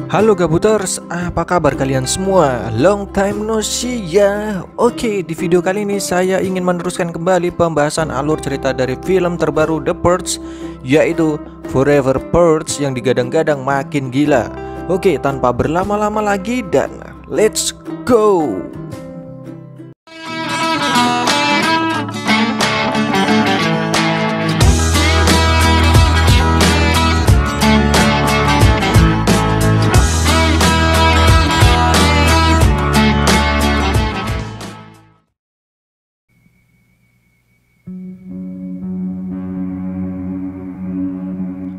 Halo Gabuters, apa kabar kalian semua? Long time no see ya. Oke, di video kali ini saya ingin meneruskan kembali pembahasan alur cerita dari film terbaru The Purge, yaitu Forever Purge yang digadang-gadang makin gila. Oke, tanpa berlama-lama lagi dan let's go.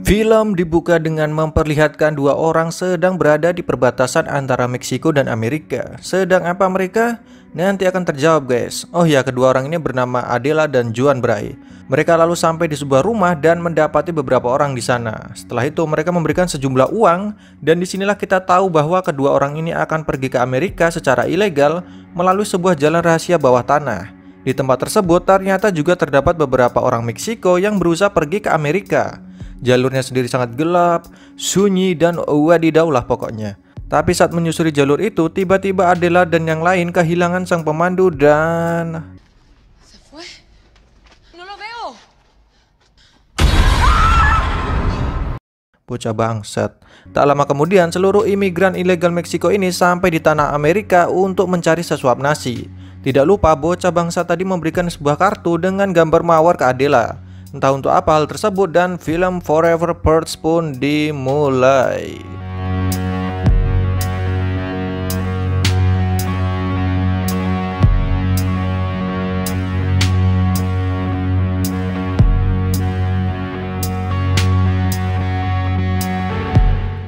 Film dibuka dengan memperlihatkan dua orang sedang berada di perbatasan antara Meksiko dan Amerika. Sedang apa mereka? Nanti akan terjawab guys. Oh ya, kedua orang ini bernama Adela dan Juan Bray. Mereka lalu sampai di sebuah rumah dan mendapati beberapa orang di sana. Setelah itu mereka memberikan sejumlah uang, dan disinilah kita tahu bahwa kedua orang ini akan pergi ke Amerika secara ilegal melalui sebuah jalan rahasia bawah tanah. Di tempat tersebut ternyata juga terdapat beberapa orang Meksiko yang berusaha pergi ke Amerika. Jalurnya sendiri sangat gelap, sunyi, dan wadidaw lah pokoknya. Tapi saat menyusuri jalur itu, tiba-tiba Adela dan yang lain kehilangan sang pemandu dan... ¿Se fue? No lo veo. Bocah bangsat. Tak lama kemudian, seluruh imigran ilegal Meksiko ini sampai di tanah Amerika untuk mencari sesuap nasi. Tidak lupa, bocah bangsat tadi memberikan sebuah kartu dengan gambar mawar ke Adela. Entah untuk apa hal tersebut, dan film Forever Purge pun dimulai.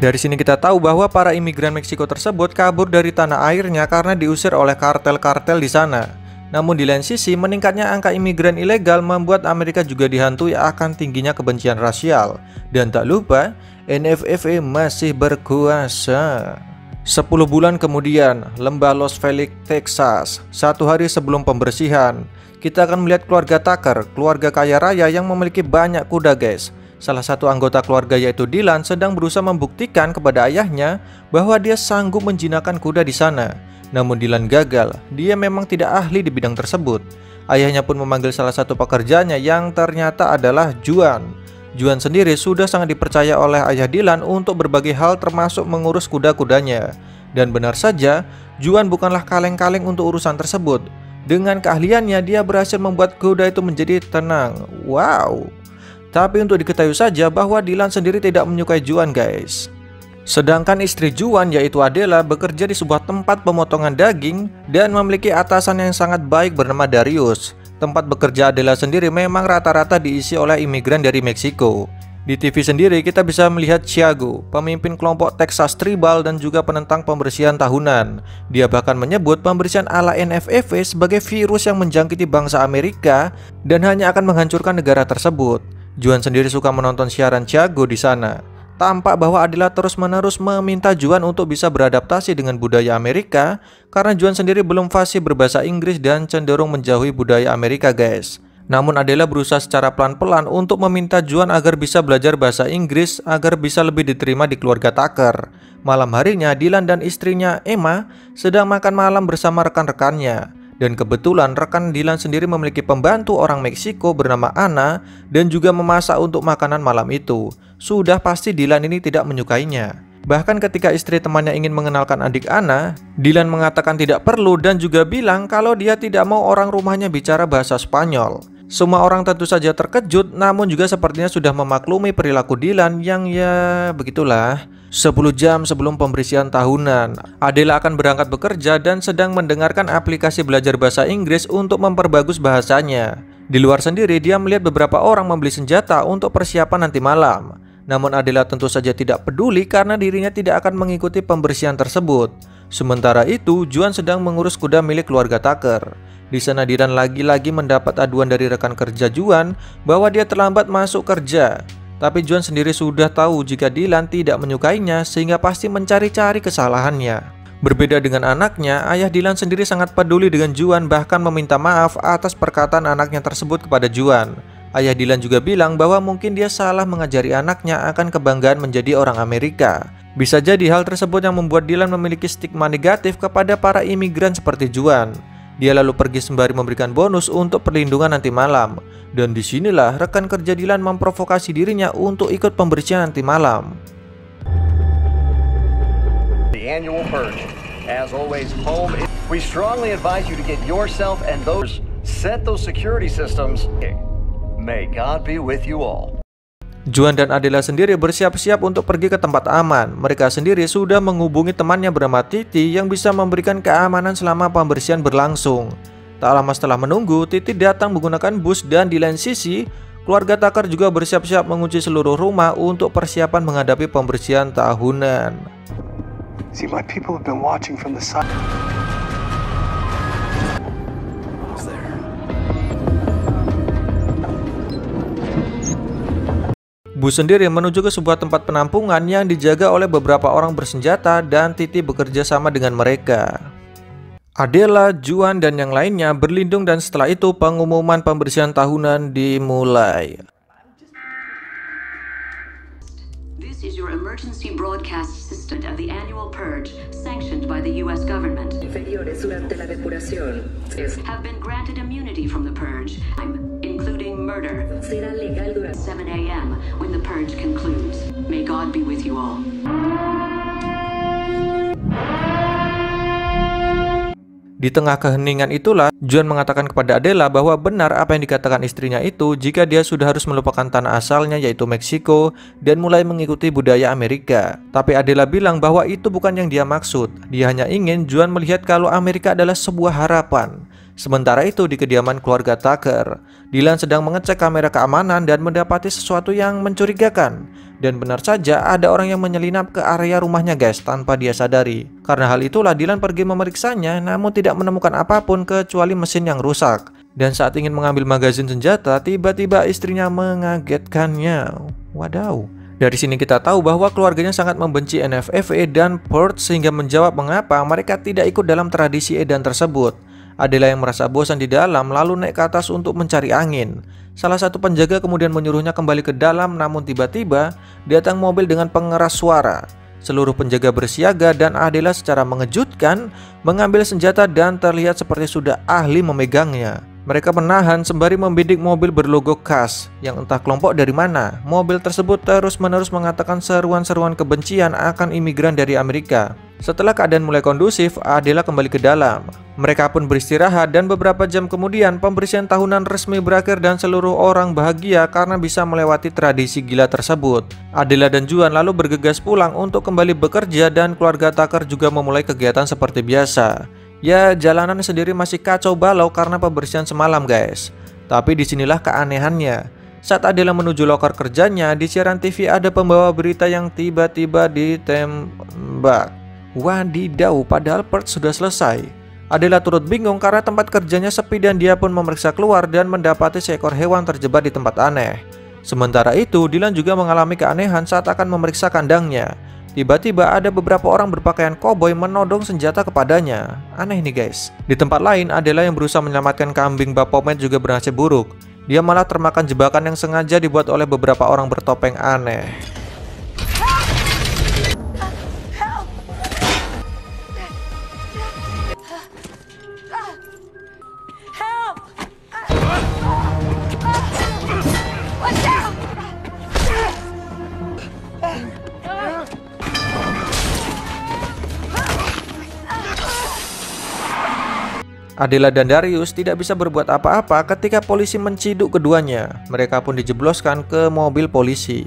Dari sini kita tahu bahwa para imigran Meksiko tersebut kabur dari tanah airnya karena diusir oleh kartel-kartel di sana. Namun di lain sisi, meningkatnya angka imigran ilegal membuat Amerika juga dihantui akan tingginya kebencian rasial. Dan tak lupa, NFFA masih berkuasa. 10 bulan kemudian, lembah Los Feliz, Texas. 1 hari sebelum pembersihan, kita akan melihat keluarga Tucker, keluarga kaya raya yang memiliki banyak kuda guys. Salah satu anggota keluarga yaitu Dylan sedang berusaha membuktikan kepada ayahnya bahwa dia sanggup menjinakkan kuda di sana. Namun Dylan gagal, dia memang tidak ahli di bidang tersebut. Ayahnya pun memanggil salah satu pekerjanya yang ternyata adalah Juan. Juan sendiri sudah sangat dipercaya oleh ayah Dylan untuk berbagai hal termasuk mengurus kuda-kudanya. Dan benar saja, Juan bukanlah kaleng-kaleng untuk urusan tersebut. Dengan keahliannya dia berhasil membuat kuda itu menjadi tenang. Wow. Tapi untuk diketahui saja bahwa Dylan sendiri tidak menyukai Juan guys. Sedangkan istri Juan yaitu Adela bekerja di sebuah tempat pemotongan daging dan memiliki atasan yang sangat baik bernama Darius. Tempat bekerja Adela sendiri memang rata-rata diisi oleh imigran dari Meksiko. Di TV sendiri kita bisa melihat Thiago, pemimpin kelompok Texas Tribal dan juga penentang pembersihan tahunan. Dia bahkan menyebut pembersihan ala NFFA sebagai virus yang menjangkiti bangsa Amerika dan hanya akan menghancurkan negara tersebut. Juan sendiri suka menonton siaran Thiago di sana. Tampak bahwa Adela terus-menerus meminta Juan untuk bisa beradaptasi dengan budaya Amerika karena Juan sendiri belum fasih berbahasa Inggris dan cenderung menjauhi budaya Amerika guys. Namun Adela berusaha secara pelan-pelan untuk meminta Juan agar bisa belajar bahasa Inggris agar bisa lebih diterima di keluarga Tucker. Malam harinya Dylan dan istrinya Emma sedang makan malam bersama rekan-rekannya. Dan kebetulan rekan Dylan sendiri memiliki pembantu orang Meksiko bernama Anna dan juga memasak untuk makanan malam itu. Sudah pasti Dylan ini tidak menyukainya. Bahkan ketika istri temannya ingin mengenalkan adik Anna, Dylan mengatakan tidak perlu dan juga bilang kalau dia tidak mau orang rumahnya bicara bahasa Spanyol. Semua orang tentu saja terkejut, namun juga sepertinya sudah memaklumi perilaku Dylan yang ya begitulah. 10 jam sebelum pembersihan tahunan, Adela akan berangkat bekerja dan sedang mendengarkan aplikasi belajar bahasa Inggris untuk memperbagus bahasanya. Di luar sendiri dia melihat beberapa orang membeli senjata untuk persiapan nanti malam. Namun Adela tentu saja tidak peduli karena dirinya tidak akan mengikuti pembersihan tersebut. Sementara itu, Juan sedang mengurus kuda milik keluarga Tucker. Di sana Dylan lagi-lagi mendapat aduan dari rekan kerja Juan bahwa dia terlambat masuk kerja. Tapi Juan sendiri sudah tahu jika Dylan tidak menyukainya sehingga pasti mencari-cari kesalahannya. Berbeda dengan anaknya, ayah Dylan sendiri sangat peduli dengan Juan bahkan meminta maaf atas perkataan anaknya tersebut kepada Juan. Ayah Dylan juga bilang bahwa mungkin dia salah mengajari anaknya akan kebanggaan menjadi orang Amerika. Bisa jadi hal tersebut yang membuat Dylan memiliki stigma negatif kepada para imigran seperti Juan. Dia lalu pergi sembari memberikan bonus untuk perlindungan nanti malam. Dan disinilah rekan kerja Dylan memprovokasi dirinya untuk ikut pembersihan nanti malam. The annual purge. As always, home. We strongly advise you to get yourself and those set those security systems. May God be with you all. Juan dan Adela sendiri bersiap-siap untuk pergi ke tempat aman. Mereka sendiri sudah menghubungi temannya bernama Titi yang bisa memberikan keamanan selama pembersihan berlangsung. Tak lama setelah menunggu, Titi datang menggunakan bus dan di lain sisi, keluarga Tucker juga bersiap-siap mengunci seluruh rumah untuk persiapan menghadapi pembersihan tahunan. See, my people have been watching from the side. Bus sendiri menuju ke sebuah tempat penampungan yang dijaga oleh beberapa orang bersenjata dan Titi bekerja sama dengan mereka. Adela, Juan, dan yang lainnya berlindung dan setelah itu pengumuman pembersihan tahunan dimulai. This is your emergency broadcast system of the annual purge sanctioned by the US government. Inferiores durante la depuración Have been granted immunity from the purge, including murder. será legal durante 7 a.m. when the purge concludes. May God be with you all. Di tengah keheningan itulah, Juan mengatakan kepada Adela bahwa benar apa yang dikatakan istrinya itu jika dia sudah harus melupakan tanah asalnya yaitu Meksiko dan mulai mengikuti budaya Amerika. Tapi Adela bilang bahwa itu bukan yang dia maksud. Dia hanya ingin Juan melihat kalau Amerika adalah sebuah harapan. Sementara itu di kediaman keluarga Tucker, Dylan sedang mengecek kamera keamanan dan mendapati sesuatu yang mencurigakan. Dan benar saja ada orang yang menyelinap ke area rumahnya guys tanpa dia sadari. Karena hal itulah Dylan pergi memeriksanya namun tidak menemukan apapun kecuali mesin yang rusak. Dan saat ingin mengambil magazin senjata, tiba-tiba istrinya mengagetkannya. Wadaw. Dari sini kita tahu bahwa keluarganya sangat membenci NFFA dan Purge sehingga menjawab mengapa mereka tidak ikut dalam tradisi edan tersebut. Adela yang merasa bosan di dalam lalu naik ke atas untuk mencari angin. Salah satu penjaga kemudian menyuruhnya kembali ke dalam namun tiba-tiba datang mobil dengan pengeras suara. Seluruh penjaga bersiaga dan Adela secara mengejutkan mengambil senjata dan terlihat seperti sudah ahli memegangnya. Mereka menahan sembari membidik mobil berlogo CAS yang entah kelompok dari mana. Mobil tersebut terus-menerus mengatakan seruan-seruan kebencian akan imigran dari Amerika. Setelah keadaan mulai kondusif, Adela kembali ke dalam. Mereka pun beristirahat dan beberapa jam kemudian pembersihan tahunan resmi berakhir dan seluruh orang bahagia karena bisa melewati tradisi gila tersebut. Adela dan Juan lalu bergegas pulang untuk kembali bekerja dan keluarga Tucker juga memulai kegiatan seperti biasa. Ya, jalanan sendiri masih kacau balau karena pembersihan semalam guys. Tapi disinilah keanehannya. Saat Adela menuju loker kerjanya, di siaran TV ada pembawa berita yang tiba-tiba ditembak. Wadidaw, padahal Purge sudah selesai. Adela turut bingung karena tempat kerjanya sepi dan dia pun memeriksa keluar dan mendapati seekor hewan terjebak di tempat aneh. Sementara itu, Dylan juga mengalami keanehan saat akan memeriksa kandangnya. Tiba-tiba ada beberapa orang berpakaian koboi menodong senjata kepadanya. Aneh nih guys. Di tempat lain, Adela yang berusaha menyelamatkan kambing Baphomet juga bernasib buruk. Dia malah termakan jebakan yang sengaja dibuat oleh beberapa orang bertopeng aneh. Adela dan Darius tidak bisa berbuat apa-apa ketika polisi menciduk keduanya. Mereka pun dijebloskan ke mobil polisi.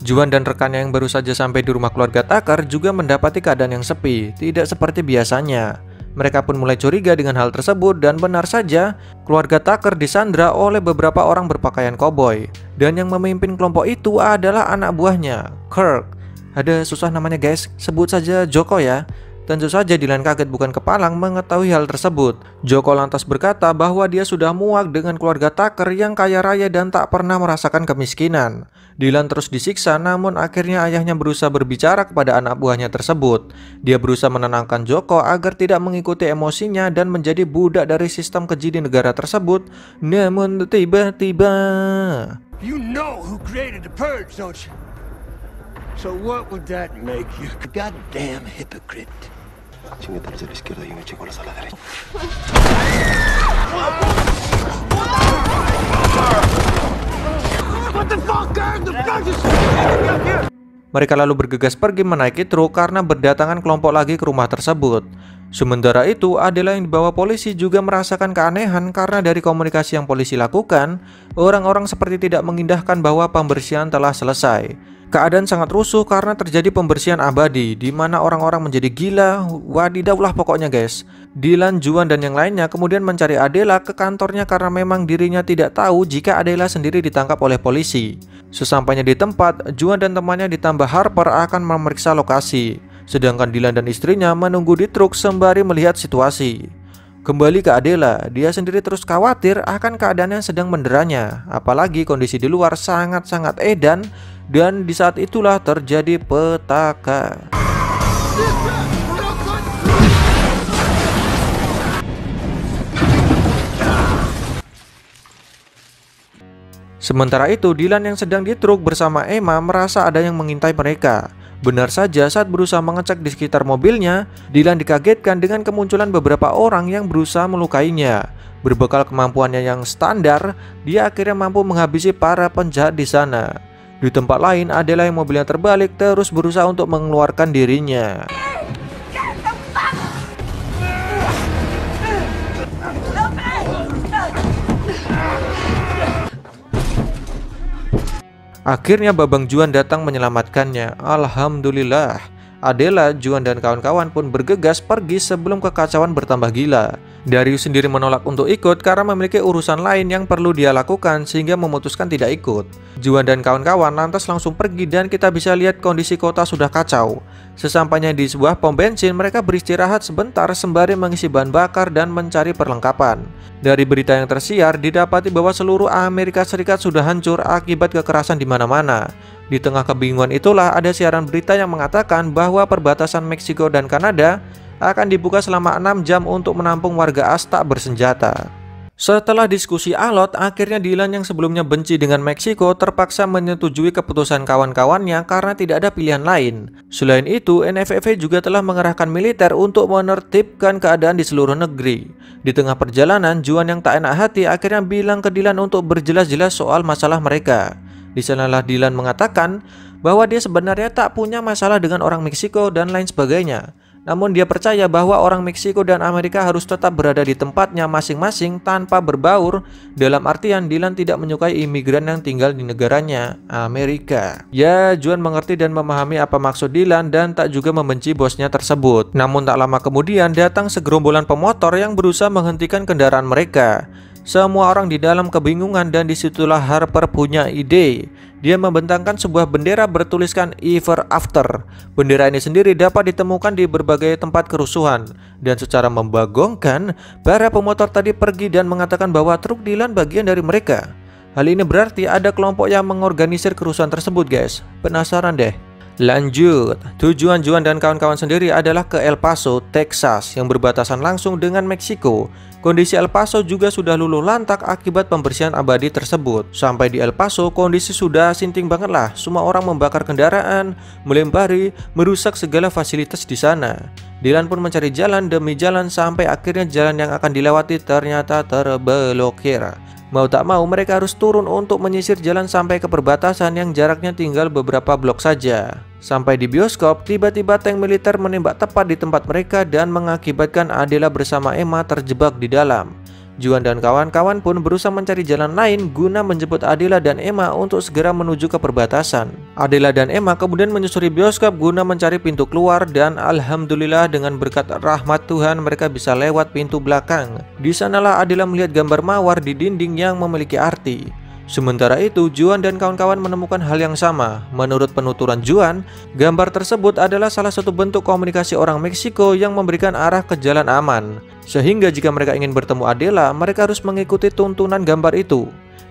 Juan dan rekannya yang baru saja sampai di rumah keluarga Tucker juga mendapati keadaan yang sepi, tidak seperti biasanya. Mereka pun mulai curiga dengan hal tersebut dan benar saja keluarga Tucker disandra oleh beberapa orang berpakaian koboi. Dan yang memimpin kelompok itu adalah anak buahnya, Kirk. Ada susah namanya guys, sebut saja Joko ya. Tentu saja Dylan kaget bukan kepalang mengetahui hal tersebut. Joko lantas berkata bahwa dia sudah muak dengan keluarga Tucker yang kaya raya dan tak pernah merasakan kemiskinan. Dylan terus disiksa, namun akhirnya ayahnya berusaha berbicara kepada anak buahnya tersebut. Dia berusaha menenangkan Joko agar tidak mengikuti emosinya dan menjadi budak dari sistem keji di negara tersebut. Namun tiba-tiba... You know who created the purge, don't you? So what would that make you? Goddamn hypocrite. Chinguetas de la izquierda y un chicolas a la derecha. What the fuck, guys? The fuck is... Mereka lalu bergegas pergi menaiki truk karena berdatangan kelompok lagi ke rumah tersebut. Sementara itu, Adela yang dibawa polisi juga merasakan keanehan karena dari komunikasi yang polisi lakukan, orang-orang seperti tidak mengindahkan bahwa pembersihan telah selesai. Keadaan sangat rusuh karena terjadi pembersihan abadi, di mana orang-orang menjadi gila, wadidaw lah pokoknya guys. Dylan, Juan, dan yang lainnya kemudian mencari Adela ke kantornya karena memang dirinya tidak tahu jika Adela sendiri ditangkap oleh polisi. Sesampainya di tempat, Juan dan temannya ditambah Harper akan memeriksa lokasi, sedangkan Dylan dan istrinya menunggu di truk sembari melihat situasi. Kembali ke Adela, dia sendiri terus khawatir akan keadaan yang sedang menderanya, apalagi kondisi di luar sangat-sangat edan, dan di saat itulah terjadi petaka. Sementara itu, Dylan yang sedang di truk bersama Emma merasa ada yang mengintai mereka. Benar saja, saat berusaha mengecek di sekitar mobilnya, Dylan dikagetkan dengan kemunculan beberapa orang yang berusaha melukainya. Berbekal kemampuannya yang standar, dia akhirnya mampu menghabisi para penjahat di sana. Di tempat lain, Adela yang mobilnya terbalik terus berusaha untuk mengeluarkan dirinya. Akhirnya Babang Juan datang menyelamatkannya. Alhamdulillah. Adela, Juan, dan kawan-kawan pun bergegas pergi sebelum kekacauan bertambah gila. Darius sendiri menolak untuk ikut karena memiliki urusan lain yang perlu dia lakukan sehingga memutuskan tidak ikut. Juan dan kawan-kawan lantas langsung pergi dan kita bisa lihat kondisi kota sudah kacau. Sesampainya di sebuah pom bensin, mereka beristirahat sebentar sembari mengisi bahan bakar dan mencari perlengkapan. Dari berita yang tersiar, didapati bahwa seluruh Amerika Serikat sudah hancur akibat kekerasan di mana-mana. Di tengah kebingungan itulah ada siaran berita yang mengatakan bahwa perbatasan Meksiko dan Kanada akan dibuka selama 6 jam untuk menampung warga Aztec bersenjata. Setelah diskusi alot, akhirnya Dylan yang sebelumnya benci dengan Meksiko terpaksa menyetujui keputusan kawan-kawannya karena tidak ada pilihan lain. Selain itu, NFV juga telah mengerahkan militer untuk menertibkan keadaan di seluruh negeri. Di tengah perjalanan, Juan yang tak enak hati akhirnya bilang ke Dylan untuk berjelas-jelas soal masalah mereka. Di sanalah Dylan mengatakan bahwa dia sebenarnya tak punya masalah dengan orang Meksiko dan lain sebagainya. Namun dia percaya bahwa orang Meksiko dan Amerika harus tetap berada di tempatnya masing-masing tanpa berbaur. Dalam artian Dylan tidak menyukai imigran yang tinggal di negaranya, Amerika. Ya, Juan mengerti dan memahami apa maksud Dylan dan tak juga membenci bosnya tersebut. Namun tak lama kemudian datang segerombolan pemotor yang berusaha menghentikan kendaraan mereka. Semua orang di dalam kebingungan dan disitulah Harper punya ide. Dia membentangkan sebuah bendera bertuliskan Ever After. Bendera ini sendiri dapat ditemukan di berbagai tempat kerusuhan. Dan secara membagongkan, para pemotor tadi pergi dan mengatakan bahwa truk Dylan bagian dari mereka. Hal ini berarti ada kelompok yang mengorganisir kerusuhan tersebut guys. Penasaran deh. Lanjut, tujuan Juan dan kawan-kawan sendiri adalah ke El Paso, Texas yang berbatasan langsung dengan Meksiko. Kondisi El Paso juga sudah luluh lantak akibat pembersihan abadi tersebut. Sampai di El Paso, kondisi sudah sinting banget lah. Semua orang membakar kendaraan, melempari, merusak segala fasilitas di sana. Dylan pun mencari jalan demi jalan sampai akhirnya jalan yang akan dilewati ternyata terblokir. Mau tak mau mereka harus turun untuk menyisir jalan sampai ke perbatasan yang jaraknya tinggal beberapa blok saja. Sampai di bioskop, tiba-tiba tank militer menembak tepat di tempat mereka dan mengakibatkan Adela bersama Emma terjebak di dalam. Juan dan kawan-kawan pun berusaha mencari jalan lain guna menjemput Adela dan Emma untuk segera menuju ke perbatasan. Adela dan Emma kemudian menyusuri bioskop guna mencari pintu keluar dan alhamdulillah dengan berkat rahmat Tuhan mereka bisa lewat pintu belakang. Di sanalah Adela melihat gambar mawar di dinding yang memiliki arti. Sementara itu, Juan dan kawan-kawan menemukan hal yang sama. Menurut penuturan Juan, gambar tersebut adalah salah satu bentuk komunikasi orang Meksiko yang memberikan arah ke jalan aman. Sehingga jika mereka ingin bertemu Adela, mereka harus mengikuti tuntunan gambar itu.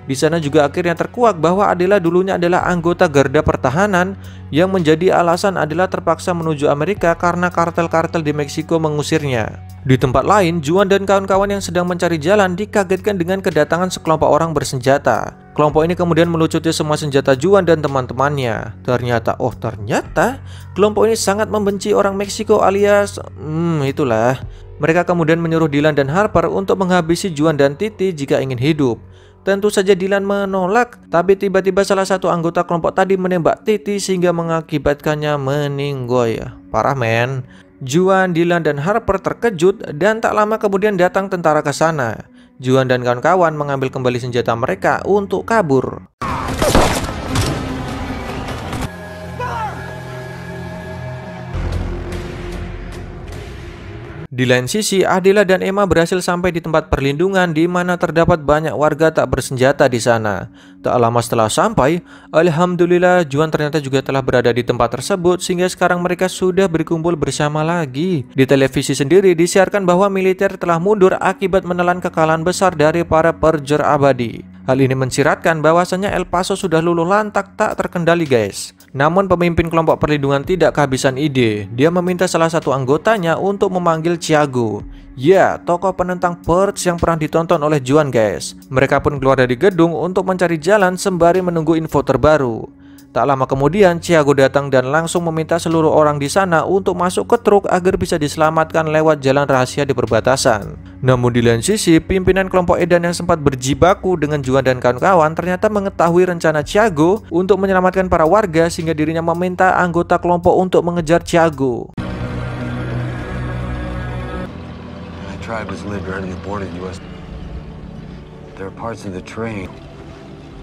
Di sana juga akhirnya terkuak bahwa Adela dulunya adalah anggota garda pertahanan yang menjadi alasan Adela terpaksa menuju Amerika karena kartel-kartel di Meksiko mengusirnya. Di tempat lain, Juan dan kawan-kawan yang sedang mencari jalan dikagetkan dengan kedatangan sekelompok orang bersenjata. Kelompok ini kemudian melucuti semua senjata Juan dan teman-temannya. Ternyata kelompok ini sangat membenci orang Meksiko alias itulah. Mereka kemudian menyuruh Dylan dan Harper untuk menghabisi Juan dan Titi jika ingin hidup. Tentu saja Dylan menolak, tapi tiba-tiba salah satu anggota kelompok tadi menembak Titi sehingga mengakibatkannya meninggoy. Parah men. Juan, Dylan, dan Harper terkejut dan tak lama kemudian datang tentara ke sana. Juan dan kawan-kawan mengambil kembali senjata mereka untuk kabur. Di lain sisi, Adela dan Emma berhasil sampai di tempat perlindungan di mana terdapat banyak warga tak bersenjata di sana. Tak lama setelah sampai, alhamdulillah Juan ternyata juga telah berada di tempat tersebut sehingga sekarang mereka sudah berkumpul bersama lagi. Di televisi sendiri disiarkan bahwa militer telah mundur akibat menelan kekalahan besar dari para perjur abadi. Hal ini mensiratkan bahwasannya El Paso sudah luluh lantak tak terkendali guys. Namun pemimpin kelompok perlindungan tidak kehabisan ide. Dia meminta salah satu anggotanya untuk memanggil Thiago. Ya, tokoh penentang Purge yang pernah ditonton oleh Juan guys. Mereka pun keluar dari gedung untuk mencari jalan sembari menunggu info terbaru. Tak lama kemudian Thiago datang dan langsung meminta seluruh orang di sana untuk masuk ke truk agar bisa diselamatkan lewat jalan rahasia di perbatasan. Namun di lain sisi, pimpinan kelompok edan yang sempat berjibaku dengan Juan dan kawan-kawan ternyata mengetahui rencana Thiago untuk menyelamatkan para warga sehingga dirinya meminta anggota kelompok untuk mengejar Thiago. My tribe has lived right on the border of the U.S. There are parts of the train.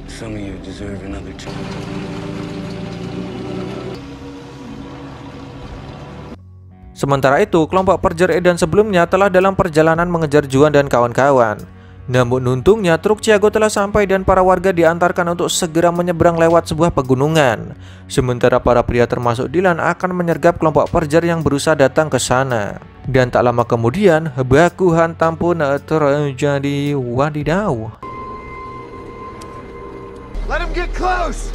Some of you deserve another chance. Sementara itu, kelompok perjur edan sebelumnya telah dalam perjalanan mengejar Juan dan kawan-kawan. Namun untungnya truk Thiago telah sampai dan para warga diantarkan untuk segera menyeberang lewat sebuah pegunungan. Sementara para pria termasuk Dylan akan menyergap kelompok perjur yang berusaha datang ke sana. Dan tak lama kemudian, baku hantam pun terjadi. Wadidaw. Let him get close!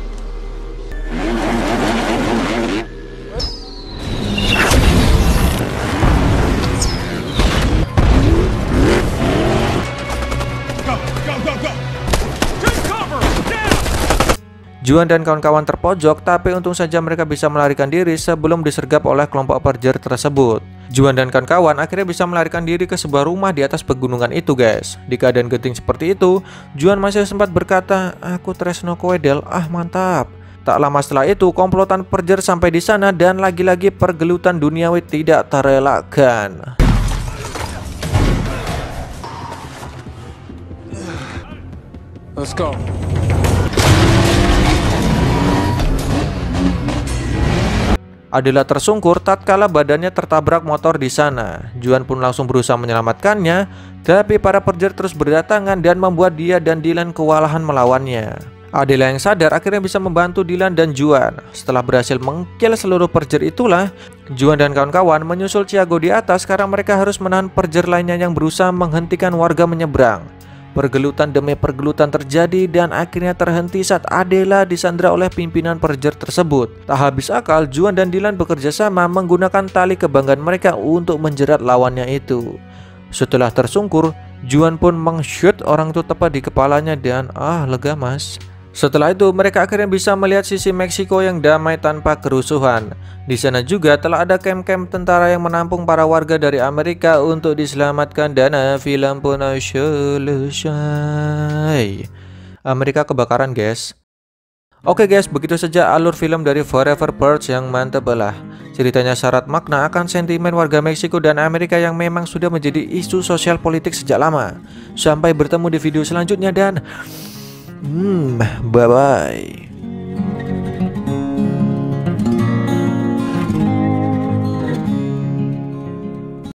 Juan dan kawan-kawan terpojok, tapi untung saja mereka bisa melarikan diri sebelum disergap oleh kelompok perjur tersebut. Juan dan kawan-kawan akhirnya bisa melarikan diri ke sebuah rumah di atas pegunungan itu guys. Di keadaan genting seperti itu, Juan masih sempat berkata, "Aku tresno kowe Del, mantap." Tak lama setelah itu, komplotan perjur sampai di sana dan lagi-lagi pergelutan duniawi tidak terelakkan. Let's go. Adela tersungkur tatkala badannya tertabrak motor di sana. Juan pun langsung berusaha menyelamatkannya, tapi para perjur terus berdatangan dan membuat dia dan Dylan kewalahan melawannya. Adela yang sadar akhirnya bisa membantu Dylan dan Juan. Setelah berhasil mengkill seluruh perjur itulah, Juan dan kawan-kawan menyusul Thiago di atas karena mereka harus menahan perjur lainnya yang berusaha menghentikan warga menyeberang. Pergelutan demi pergelutan terjadi dan akhirnya terhenti saat Adela disandra oleh pimpinan perjur tersebut. Tak habis akal, Juan dan Dylan bekerja sama menggunakan tali kebanggaan mereka untuk menjerat lawannya itu. Setelah tersungkur, Juan pun meng-shoot orang itu tepat di kepalanya dan lega mas. Setelah itu mereka akhirnya bisa melihat sisi Meksiko yang damai tanpa kerusuhan. Di sana juga telah ada camp-camp tentara yang menampung para warga dari Amerika untuk diselamatkan dan film pun selesai. Amerika kebakaran guys. Oke guys, begitu saja alur film dari Forever Purge yang mantep lah. Ceritanya syarat makna akan sentimen warga Meksiko dan Amerika yang memang sudah menjadi isu sosial politik sejak lama. Sampai bertemu di video selanjutnya dan bye-bye.